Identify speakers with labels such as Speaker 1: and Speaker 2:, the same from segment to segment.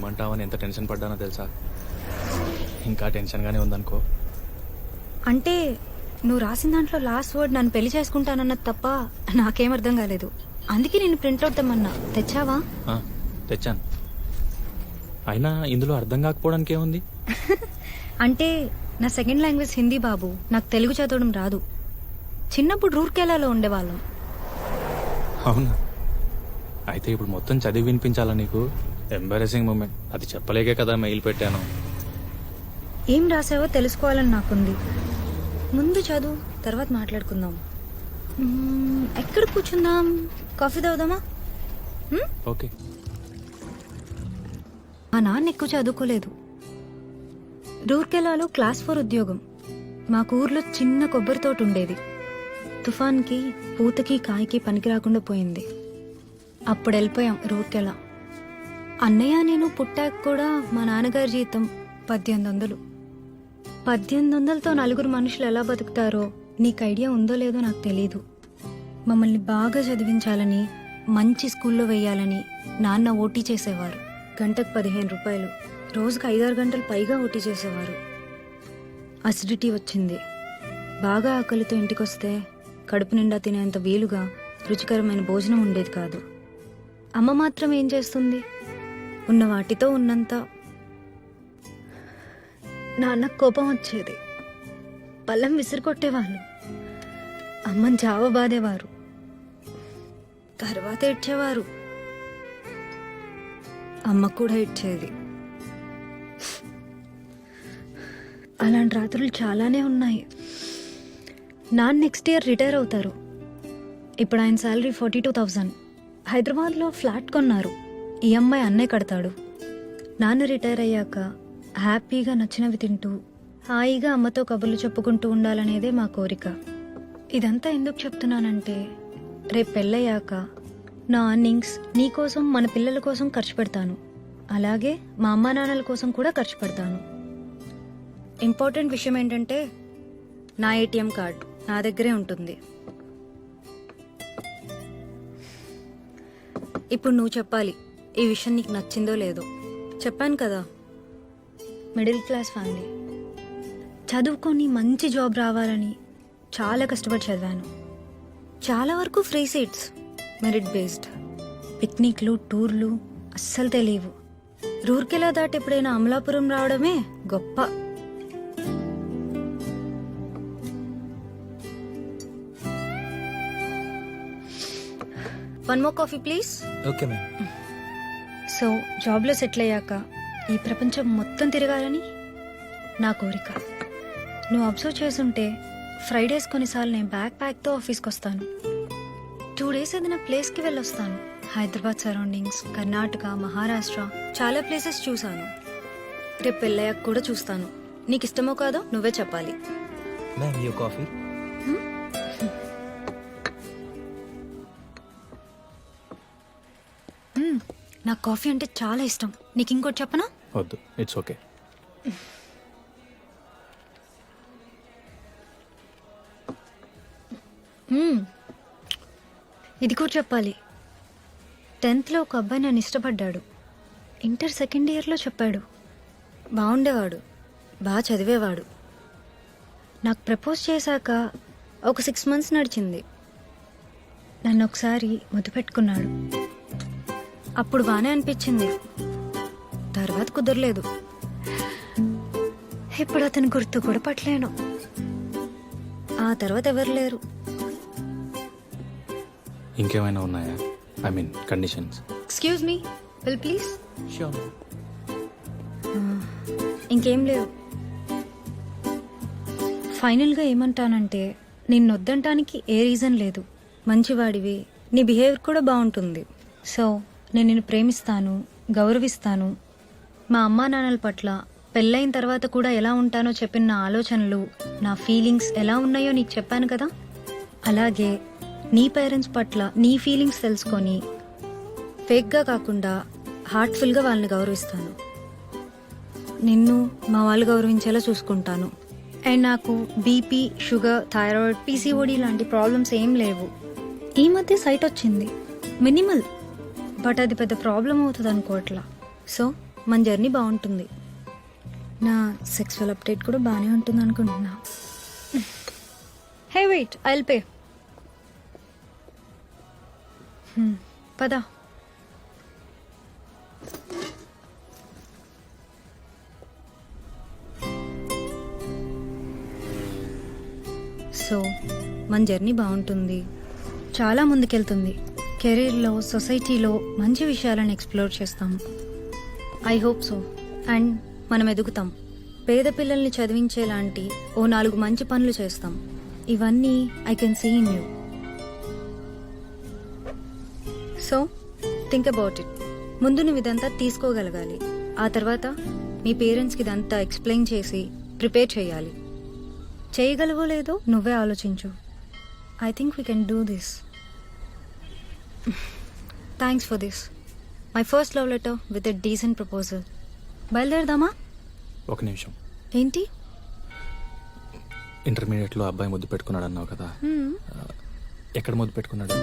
Speaker 1: ఏమంటావని ఎంత టెన్షన్ పడ్డానో తెలుసా? ఇంకా టెన్షన్గానే ఉందనుకో.
Speaker 2: అంటే నువ్వు రాసిన దాంట్లో లాస్ట్ వర్డ్ నన్ను పెళ్లి చేసుకుంటానన్నది తప్ప నాకేం అర్థం కాలేదు. అందుకే నేను ప్రింట్అవుట్ తెమ్మన్నా. తెచ్చావా?
Speaker 1: తెచ్చాను. అయినా ఇందులో అర్థం కాకపోవడానికి ఏముంది?
Speaker 2: అంటే నా సెకండ్ లాంగ్వేజ్ హిందీ బాబు. నాకు తెలుగు చదవడం రాదు. చిన్నప్పుడు రూర్కెలాలో ఉండేవాళ్ళం.
Speaker 1: అవునా? అయితే ఇప్పుడు మొత్తం చదివి వినిపించాలా నీకు? Embarrassing moment. అది చెప్పలేకే కదా మెయిల్ పెట్టాను.
Speaker 2: ఏం రాసావో తెలుసుకోవాలని నాకుంది. ముందు చదువు, తర్వాత మాట్లాడుకుందాం. ఎక్కడ కూర్చుందాం? కాఫీ తాగుదామా?
Speaker 1: ఓకే.
Speaker 2: మా నాన్న ఎక్కువ చదువుకోలేదు. రూర్కెలాలో క్లాస్ 4 ఉద్యోగం. మాకు ఊర్లో చిన్న కొబ్బరి తోట ఉండేది. తుఫాన్కి పూతకి కాయకి పనికి రాకుండా పోయింది. అప్పుడు వెళ్ళిపోయాం రూర్కెలా. అన్నయ్య నేను పుట్టాక కూడా మా నాన్నగారి జీతం 1800. 1800తో 4 మనుషులు ఎలా బతుకుతారో నీకు ఐడియా ఉందో లేదో నాకు తెలీదు. మమ్మల్ని బాగా చదివించాలని, మంచి స్కూల్లో వెయ్యాలని నాన్న ఓటీ చేసేవారు. గంటకు 15 రూపాయలు. రోజుకు 5-6 గంటలు పైగా ఓటీ చేసేవారు. అసిడిటీ వచ్చింది. బాగా ఆకలితో ఇంటికొస్తే కడుపు నిండా తినేంత వీలుగా రుచికరమైన భోజనం ఉండేది కాదు. అమ్మ మాత్రం ఏం చేస్తుంది? ఉన్న వాటితో ఉన్నంత. నాన్నకు కోపం వచ్చేది. పళ్ళెం విసిరికొట్టేవాళ్ళు. అమ్మని జావ బాధేవారు. తర్వాత ఏడ్చేవారు. అమ్మ కూడా ఏడ్చేది. అలాంటి రాత్రులు చాలానే ఉన్నాయి. నాన్న నెక్స్ట్ ఇయర్ రిటైర్ అవుతారు. ఇప్పుడు ఆయన శాలరీ 42,000. హైదరాబాద్లో ఫ్లాట్ కొన్నారు. ఈఎంఐ అన్నే కడతాడు. నాన్న రిటైర్ అయ్యాక హ్యాపీగా నచ్చినవి తింటూ హాయిగా అమ్మతో కబుర్లు చెప్పుకుంటూ ఉండాలనేదే మా కోరిక. ఇదంతా ఎందుకు చెప్తున్నానంటే, రేపు పెళ్ళయ్యాక నా అర్నింగ్స్ నీకోసం, మన పిల్లల కోసం ఖర్చు పెడతాను. అలాగే మా అమ్మా నాన్నల కోసం కూడా ఖర్చు పెడతాను. ఇంపార్టెంట్ విషయం ఏంటంటే, నా ఏటీఎం కార్డ్ నా దగ్గరే ఉంటుంది. ఇప్పుడు నువ్వు చెప్పాలి ఈ విషయం నీకు నచ్చిందో లేదో. చెప్పాను కదా, మిడిల్ క్లాస్ ఫ్యామిలీ. చదువుకొని మంచి జాబ్ రావాలని చాలా కష్టపడి చదివాను. చాలా వరకు ఫ్రీ సీట్స్, మెరిట్ బేస్డ్. పిక్నిక్లు, టూర్లు అస్సలు తెలియవు. రూర్కెలా దాటి ఎప్పుడైనా అమలాపురం రావడమే గొప్ప. One more coffee please.
Speaker 1: Okay ma'am.
Speaker 2: So జాబ్లో సెటిల్ అయ్యాక ఈ ప్రపంచం మొత్తం తిరగాలని నా కోరిక. నువ్వు అబ్జర్వ్ చేసుంటే ఫ్రైడేస్ కొన్నిసార్లు నేను బ్యాక్ ప్యాక్తో ఆఫీస్కి వస్తాను. 2 days ఏదైనా ప్లేస్కి వెళ్ళొస్తాను. హైదరాబాద్ సరౌండింగ్స్, కర్ణాటక, మహారాష్ట్ర చాలా ప్లేసెస్ చూశాను. రేపు పెళ్ళయ్యాక కూడా చూస్తాను. నీకు ఇష్టమో కాదో నువ్వే చెప్పాలి.
Speaker 3: Ma'am you coffee.
Speaker 2: నాకు కాఫీ అంటే చాలా ఇష్టం. నీకు ఇంకోటి చెప్పనా?
Speaker 1: వద్దు, ఇట్స్ ఓకే.
Speaker 2: ఇది కూడా చెప్పాలి. 10th ఒక అబ్బాయి నన్ను ఇష్టపడ్డాడు. ఇంటర్ సెకండ్ ఇయర్లో చెప్పాడు. బాగుండేవాడు, బాగా చదివేవాడు. నాకు ప్రపోజ్ చేశాక ఒక 6 months నడిచింది. నన్ను ఒకసారి ముద్దు పెట్టుకున్నాడు. అప్పుడు బాగానే అనిపించింది. తర్వాత కుదరలేదు. ఇప్పుడు అతను గుర్తు కూడా పట్టలేను. ఆ తర్వాత ఎవరు లేరు.
Speaker 1: ఇంకేమైనా ఉన్నాయా? I mean conditions.
Speaker 2: Excuse me, will please.
Speaker 1: Sure.
Speaker 2: ఇంకేం లేవు. ఫైనల్గా ఏమంటానంటే, నిన్నొద్దంటానికి ఏ రీజన్ లేదు. మంచివాడివి, నీ బిహేవియర్ కూడా బాగుంటుంది. సో నేను నిన్ను ప్రేమిస్తాను, గౌరవిస్తాను. మా అమ్మా నాన్నల పట్ల పెళ్ళైన తర్వాత కూడా ఎలా ఉంటానో చెప్పిన నా ఆలోచనలు, నా ఫీలింగ్స్ ఎలా ఉన్నాయో నీకు చెప్పాను కదా. అలాగే నీ పేరెంట్స్ పట్ల నీ ఫీలింగ్స్ తెలుసుకొని ఫేక్గా కాకుండా హార్ట్ఫుల్గా వాళ్ళని గౌరవిస్తాను. నిన్ను మా వాళ్ళు గౌరవించేలా చూసుకుంటాను. అండ్ నాకు బీపీ, షుగర్, థైరాయిడ్, పీసీఓడి లాంటి ప్రాబ్లమ్స్ ఏం లేవు. ఈ మధ్య సైట్ వచ్చింది, మినిమల్, బట్ అది పెద్ద ప్రాబ్లం అవుతుంది అనుకోవట్లా. సో మన జర్నీ బాగుంటుంది. నా సెక్సువల్ అప్డేట్ కూడా బాగానే ఉంటుంది అనుకుంటున్నా. Hey wait, I will pay. పదా. సో మన జర్నీ బాగుంటుంది, చాలా ముందుకెళ్తుంది. కెరీర్లో, సొసైటీలో మంచి విషయాలను ఎక్స్ప్లోర్ చేస్తాం. I hope so. అండ్ మనం ఎదుగుతాం. పేద పిల్లల్ని చదివించేలాంటి ఓ 4 మంచి పనులు చేస్తాం. ఇవన్నీ I can see in you. So think about it. ముందు నువ్వు ఇదంతా తీసుకోగలగాలి. ఆ తర్వాత మీ పేరెంట్స్కి ఇదంతా ఎక్స్ప్లెయిన్ చేసి ప్రిపేర్ చేయాలి. చేయగలవో లేదో నువ్వే ఆలోచించు. I think we can do this. Thanks for this. My first love letter with a decent proposal. బయలుదేరదామా?
Speaker 1: ఒక నిమిషం.
Speaker 2: ఏంటి?
Speaker 1: ఇంటర్మీడియట్లో అబ్బాయి ముద్దు పెట్టుకున్నాడు అన్నావు కదా, ఎక్కడ ముద్దు పెట్టుకున్నాడు?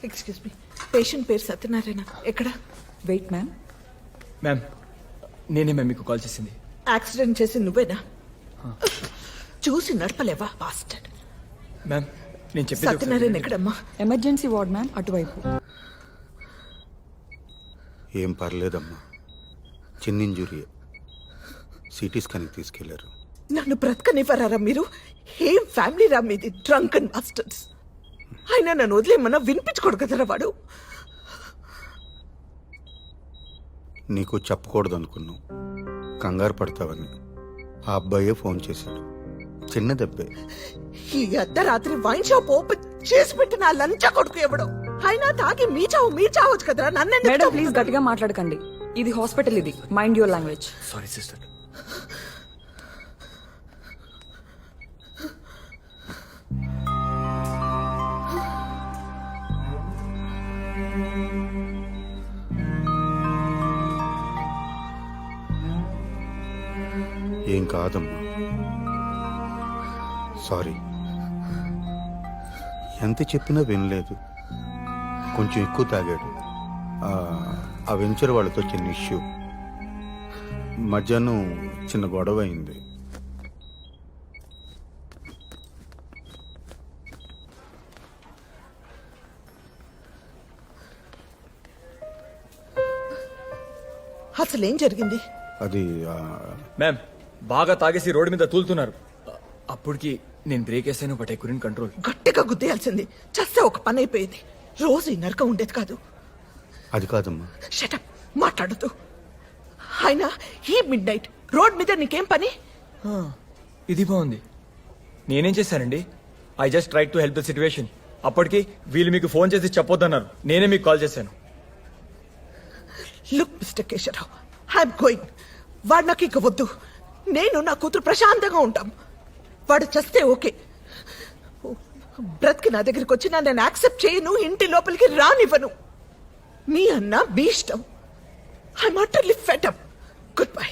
Speaker 4: ఎక్స్క్యూజ్ మీ, పేషెంట్ పేరు సత్యనారాయణ. ఎక్కడ?
Speaker 3: Wait ma'am. మ్యామ్, నేనే మ్యామ్ మీకు కాల్ చేసింది.
Speaker 4: యాక్సిడెంట్ చేసి నువ్వేనా? చూసి నడపలేవా బాస్టర్డ్?
Speaker 3: మ్యామ్, నేను చెప్పేది
Speaker 4: సత్యనారాయణ ఎక్కడమ్మా?
Speaker 5: ఎమర్జెన్సీ వార్డ్ మ్యామ్, అటువైపు.
Speaker 6: ఏం పర్లేదమ్మా, చిన్న ఇంజురీ. సిటీ స్కాన్కి తీసుకెళ్లారు.
Speaker 4: నన్ను బ్రతకనివ్వరారా మీరు? ఏం ఫ్యామిలీ రా మీది? Drunk and bastards. అయినా నన్ను వదిలేమన్నా వినిపించుకోడు కదరా వాడు.
Speaker 6: నీకు చెప్పకూడదు అనుకున్నావు, కంగారు పడతావని. ఆ అబ్బాయే ఫోన్ చేశాడు. చిన్న దెబ్బే.
Speaker 4: ఈ అర్ధరాత్రి వైన్ షాప్ ఓపెన్ చేసి పెట్టిన ఆ లంచా కొడుకు ఎవడో. అయినా తాగి మీ చావచ్చు కదరా.
Speaker 5: మేడం
Speaker 4: నన్ను
Speaker 5: ప్లీజ్ గట్టిగా మాట్లాడకండి. ఇది హాస్పిటల్, ఇది mind your language.
Speaker 3: Sorry sister.
Speaker 6: ఏం కాదమ్మా, సారీ. ఎంత చెప్పినా వినలేదు. కొంచెం ఎక్కువ తాగాడు. ఆ వెంచర్ వాళ్ళతో చిన్న ఇష్యూ. మధ్యాహ్నం చిన్న గొడవ అయింది.
Speaker 4: అసలేం జరిగింది?
Speaker 6: అది
Speaker 3: మ్యామ్, బాగా తాగేసి రోడ్డు మీద తూలుతున్నారు. అప్పటికి నేను బ్రేక్ వేసాను, బట్ ఐ కుడెంట్ కంట్రోల్.
Speaker 4: గట్టిగా గుద్దేయాల్సింది. చస్తే ఒక పని అయిపోయేది. రోజు ఈ నరకం ఉండేది కాదు.
Speaker 6: అది కాదమ్మా.
Speaker 4: షటప్, మాట్లాడద్దు. అయినా ఈ మిడ్ నైట్ రోడ్ మీద నీకేం పని?
Speaker 3: ఇది బాగుంది. నేనేం చేశానండి? I just try to help the situation. అప్పటికి వీళ్ళు మీకు ఫోన్ చేసి చెప్పొద్దన్నారు. నేనే మీకు కాల్ చేశాను.
Speaker 4: Look mister Keshavarao, I'm going. వాడు నాకు ఇక వద్దు. నేను నా కూతురు ప్రశాంతంగా ఉంటాం. వాడు చస్తే ఓకే. బ్రతికి నా దగ్గరికి వచ్చి నేను యాక్సెప్ట్ చేయను, ఇంటి లోపలికి రానివ్వను. మీ అన్న మీ ఇష్టం. I'm utterly fed up. Good bye.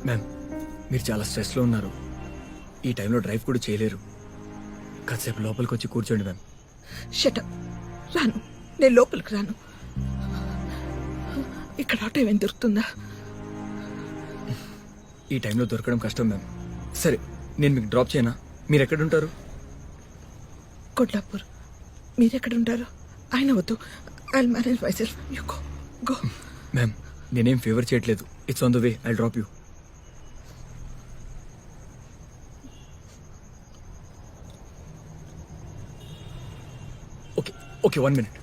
Speaker 3: Ma'am, మీరు చాలా స్ట్రెస్లో ఉన్నారు. ఈ టైంలో డ్రైవ్ కూడా చేయలేరు. కాసేపు లోపలికి వచ్చి కూర్చోండి మ్యామ్.
Speaker 4: షటప్. రాను, నేను లోపలికి రాను. ఇక్కడ ఆటో ఏమేం దొరుకుతుందా?
Speaker 3: ఈ టైంలో దొరకడం కష్టం మ్యామ్. సరే, నేను మీకు డ్రాప్ చేయనా? మీరు ఎక్కడుంటారు?
Speaker 4: కొల్లాపూర్. మీరెక్కడుంటారు? ఆయన వద్దు. I will manage my self. You go.
Speaker 3: Ma'am, నేనేం ఫేవర్ చేయట్లేదు. It's on the way, I drop you. Okay okay, 1 minute.